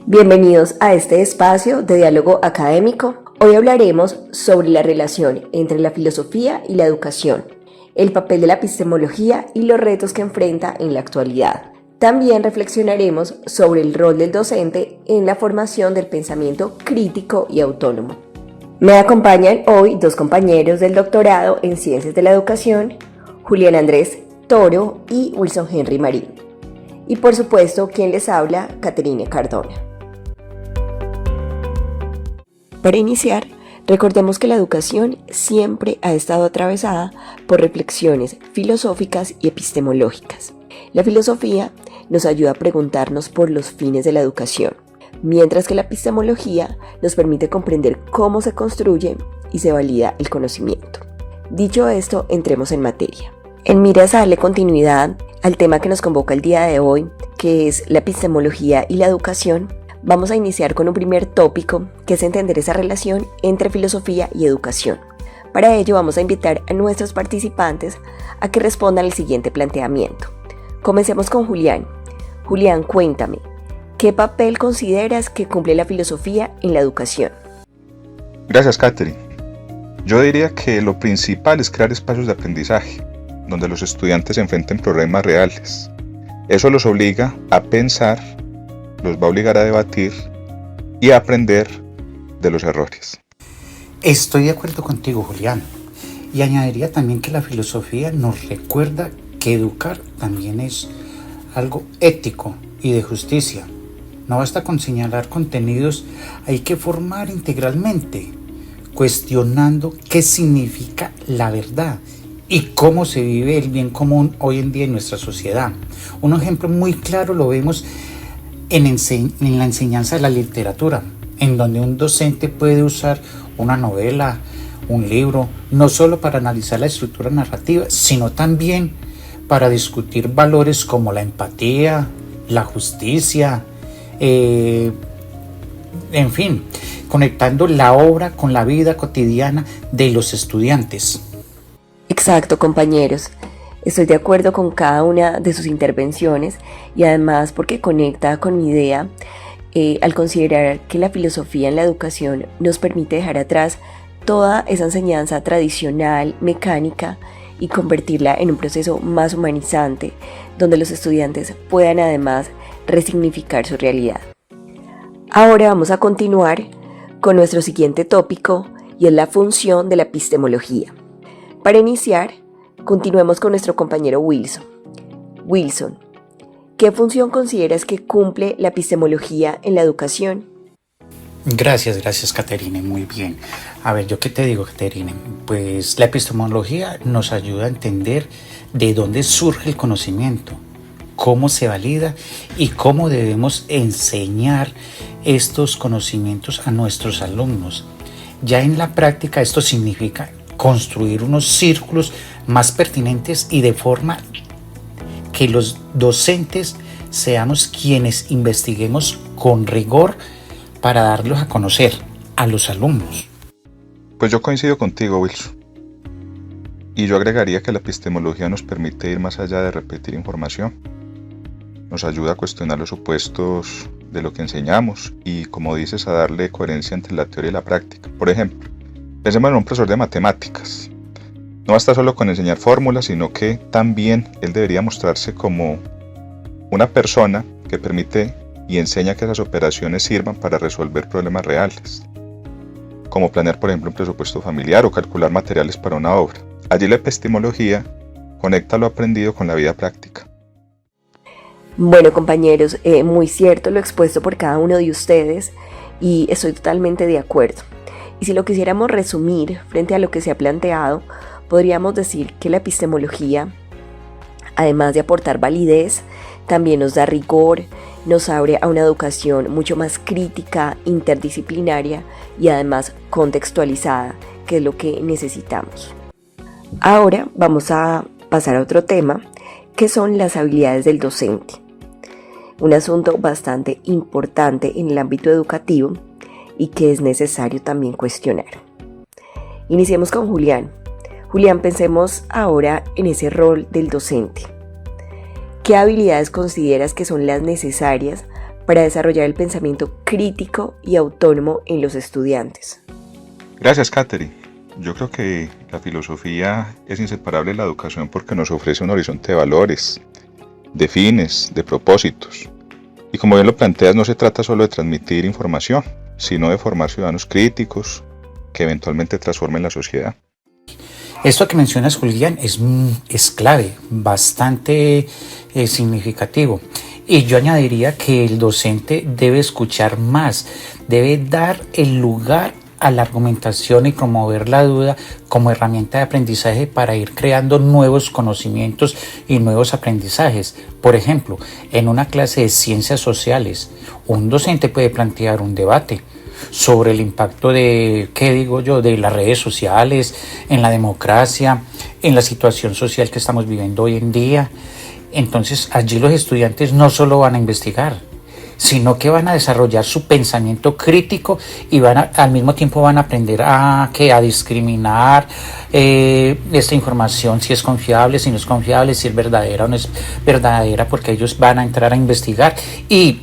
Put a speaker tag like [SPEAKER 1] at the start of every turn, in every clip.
[SPEAKER 1] Bienvenidos a este espacio de diálogo académico. Hoy hablaremos sobre la relación entre la filosofía y la educación, el papel de la epistemología y los retos que enfrenta en la actualidad. También reflexionaremos sobre el rol del docente en la formación del pensamiento crítico y autónomo. Me acompañan hoy dos compañeros del doctorado en Ciencias de la Educación, Julián Andrés Toro y Wilson Henry Marín. Y por supuesto, quien les habla, Caterine Cardona. Para iniciar, recordemos que la educación siempre ha estado atravesada por reflexiones filosóficas y epistemológicas. La filosofía nos ayuda a preguntarnos por los fines de la educación, mientras que la epistemología nos permite comprender cómo se construye y se valida el conocimiento. Dicho esto, entremos en materia. En miras a darle continuidad al tema que nos convoca el día de hoy, que es la epistemología y la educación, vamos a iniciar con un primer tópico, que es entender esa relación entre filosofía y educación. Para ello vamos a invitar a nuestros participantes a que respondan al siguiente planteamiento. Comencemos con Julián. Julián, cuéntame, ¿qué papel consideras que cumple la filosofía en la educación?
[SPEAKER 2] Gracias, Catherine. Yo diría que lo principal es crear espacios de aprendizaje, donde los estudiantes se enfrenten problemas reales. Eso los obliga a pensar, los va a obligar a debatir y a aprender de los errores.
[SPEAKER 3] Estoy de acuerdo contigo, Julián. Y añadiría también que la filosofía nos recuerda que educar también es algo ético y de justicia. No basta con señalar contenidos, hay que formar integralmente, cuestionando qué significa la verdad y cómo se vive el bien común hoy en día en nuestra sociedad. Un ejemplo muy claro lo vemos en la enseñanza de la literatura, en donde un docente puede usar una novela, un libro, no solo para analizar la estructura narrativa, sino también para discutir valores como la empatía, la justicia, en fin, conectando la obra con la vida cotidiana de los estudiantes.
[SPEAKER 1] Exacto, compañeros. Estoy de acuerdo con cada una de sus intervenciones y además porque conecta con mi idea al considerar que la filosofía en la educación nos permite dejar atrás toda esa enseñanza tradicional, mecánica y convertirla en un proceso más humanizante, donde los estudiantes puedan además resignificar su realidad. Ahora vamos a continuar con nuestro siguiente tópico y es la función de la epistemología. Para iniciar, continuemos con nuestro compañero Wilson. Wilson, ¿qué función consideras que cumple la epistemología en la educación?
[SPEAKER 3] Gracias, Caterine, muy bien. A ver, ¿yo qué te digo, Caterine? Pues la epistemología nos ayuda a entender de dónde surge el conocimiento, cómo se valida y cómo debemos enseñar estos conocimientos a nuestros alumnos. Ya en la práctica esto significa construir unos círculos más pertinentes y de forma que los docentes seamos quienes investiguemos con rigor para darlos a conocer a los alumnos.
[SPEAKER 2] Pues yo coincido contigo, Wilson. Y yo agregaría que la epistemología nos permite ir más allá de repetir información. Nos ayuda a cuestionar los supuestos de lo que enseñamos y, como dices, a darle coherencia entre la teoría y la práctica. Por ejemplo, pensemos en un profesor de matemáticas. No basta solo con enseñar fórmulas, sino que también él debería mostrarse como una persona que permite y enseña que esas operaciones sirvan para resolver problemas reales, como planear, por ejemplo, un presupuesto familiar o calcular materiales para una obra. Allí la epistemología conecta lo aprendido con la vida práctica.
[SPEAKER 1] Bueno, compañeros, muy cierto lo expuesto por cada uno de ustedes y estoy totalmente de acuerdo. Y si lo quisiéramos resumir frente a lo que se ha planteado, podríamos decir que la epistemología, además de aportar validez, también nos da rigor, nos abre a una educación mucho más crítica, interdisciplinaria y además contextualizada, que es lo que necesitamos. Ahora vamos a pasar a otro tema, que son las habilidades del docente. Un asunto bastante importante en el ámbito educativo y que es necesario también cuestionar. Iniciemos con Julián. Julián, pensemos ahora en ese rol del docente. ¿Qué habilidades consideras que son las necesarias para desarrollar el pensamiento crítico y autónomo en los estudiantes.
[SPEAKER 2] Gracias, Katherine. Yo creo que la filosofía es inseparable de la educación porque nos ofrece un horizonte de valores, de fines, de propósitos. Y como bien lo planteas, no se trata solo de transmitir información, sino de formar ciudadanos críticos que eventualmente transformen la sociedad.
[SPEAKER 3] Esto que mencionas, Julián, es clave, bastante significativo. Y yo añadiría que el docente debe escuchar más, debe dar el lugar a la argumentación y promover la duda como herramienta de aprendizaje para ir creando nuevos conocimientos y nuevos aprendizajes. Por ejemplo, en una clase de ciencias sociales, un docente puede plantear un debate sobre el impacto de las redes sociales en la democracia, en la situación social que estamos viviendo hoy en día. Entonces allí los estudiantes no solo van a investigar, sino que van a desarrollar su pensamiento crítico y al mismo tiempo van a aprender a discriminar esta información, si es confiable, si no es confiable, si es verdadera o no es verdadera, porque ellos van a entrar a investigar y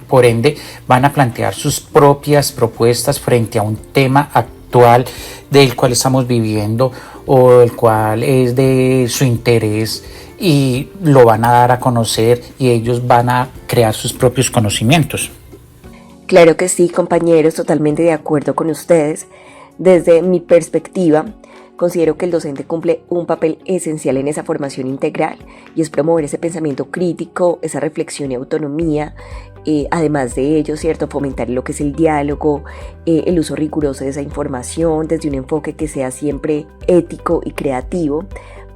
[SPEAKER 3] por ende van a plantear sus propias propuestas frente a un tema actual del cual estamos viviendo o el cual es de su interés, y lo van a dar a conocer y ellos van a crear sus propios conocimientos.
[SPEAKER 1] Claro que sí, compañeros, totalmente de acuerdo con ustedes. Desde mi perspectiva, considero que el docente cumple un papel esencial en esa formación integral y es promover ese pensamiento crítico, esa reflexión y autonomía. Además de ello, ¿cierto?, fomentar lo que es el diálogo, el uso riguroso de esa información desde un enfoque que sea siempre ético y creativo,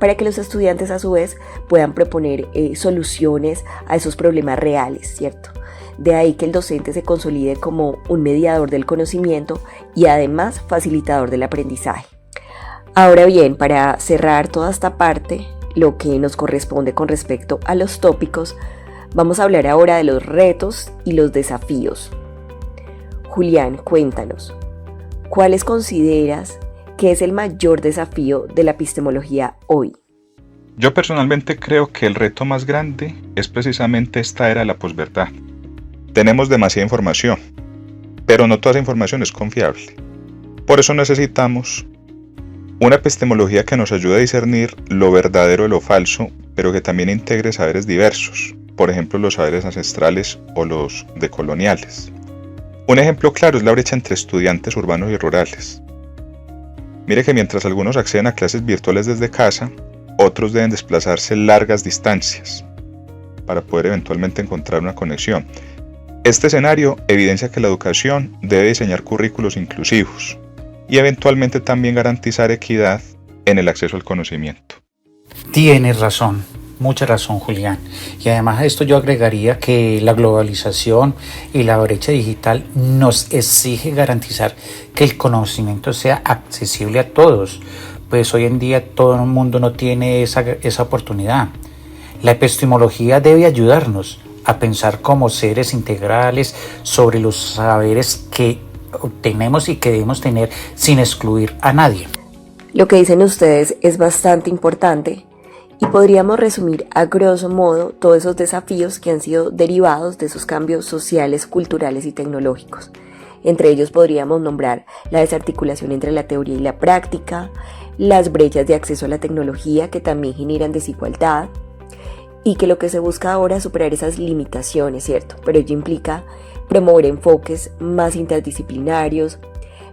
[SPEAKER 1] para que los estudiantes a su vez puedan proponer soluciones a esos problemas reales, ¿cierto? De ahí que el docente se consolide como un mediador del conocimiento y además facilitador del aprendizaje. Ahora bien, para cerrar toda esta parte, lo que nos corresponde con respecto a los tópicos, vamos a hablar ahora de los retos y los desafíos. Julián, cuéntanos, ¿cuáles consideras que es el mayor desafío de la epistemología hoy?
[SPEAKER 2] Yo personalmente creo que el reto más grande es precisamente esta era de la posverdad. Tenemos demasiada información, pero no toda esa información es confiable. Por eso necesitamos una epistemología que nos ayude a discernir lo verdadero de lo falso, pero que también integre saberes diversos, por ejemplo los saberes ancestrales o los decoloniales. Un ejemplo claro es la brecha entre estudiantes urbanos y rurales. Mire que mientras algunos acceden a clases virtuales desde casa, otros deben desplazarse largas distancias para poder eventualmente encontrar una conexión. Este escenario evidencia que la educación debe diseñar currículos inclusivos y eventualmente también garantizar equidad en el acceso al conocimiento.
[SPEAKER 3] Tienes razón, mucha razón, Julián. Y además a esto yo agregaría que la globalización y la brecha digital nos exige garantizar que el conocimiento sea accesible a todos, pues hoy en día todo el mundo no tiene esa oportunidad. La epistemología debe ayudarnos a pensar como seres integrales sobre los saberes que obtenemos y que debemos tener sin excluir a nadie.
[SPEAKER 1] Lo que dicen ustedes es bastante importante y podríamos resumir a grosso modo todos esos desafíos que han sido derivados de esos cambios sociales, culturales y tecnológicos. Entre ellos podríamos nombrar la desarticulación entre la teoría y la práctica, las brechas de acceso a la tecnología que también generan desigualdad, y que lo que se busca ahora es superar esas limitaciones, ¿cierto? Pero ello implica promover enfoques más interdisciplinarios,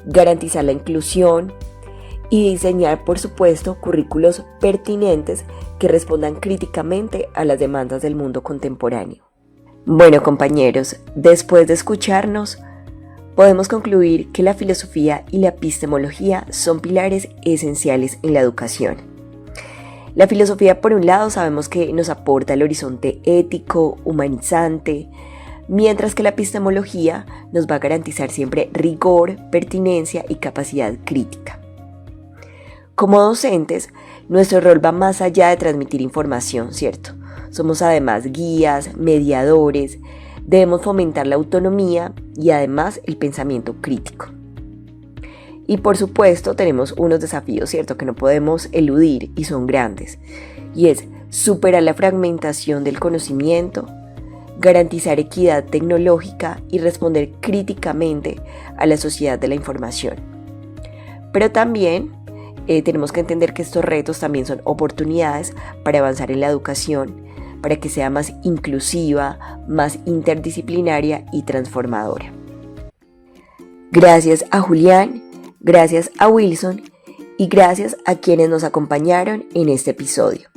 [SPEAKER 1] garantizar la inclusión y diseñar, por supuesto, currículos pertinentes que respondan críticamente a las demandas del mundo contemporáneo. Bueno, compañeros, después de escucharnos, podemos concluir que la filosofía y la epistemología son pilares esenciales en la educación. La filosofía, por un lado, sabemos que nos aporta el horizonte ético, humanizante, mientras que la epistemología nos va a garantizar siempre rigor, pertinencia y capacidad crítica. Como docentes, nuestro rol va más allá de transmitir información, ¿cierto? Somos además guías, mediadores, debemos fomentar la autonomía y además el pensamiento crítico. Y por supuesto tenemos unos desafíos, ¿cierto?, que no podemos eludir y son grandes. Y es superar la fragmentación del conocimiento, garantizar equidad tecnológica y responder críticamente a la sociedad de la información. Pero también tenemos que entender que estos retos también son oportunidades para avanzar en la educación, para que sea más inclusiva, más interdisciplinaria y transformadora. Gracias a Julián, gracias a Wilson y gracias a quienes nos acompañaron en este episodio.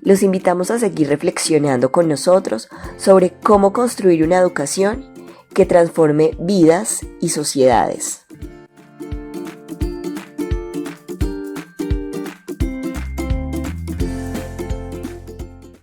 [SPEAKER 1] Los invitamos a seguir reflexionando con nosotros sobre cómo construir una educación que transforme vidas y sociedades.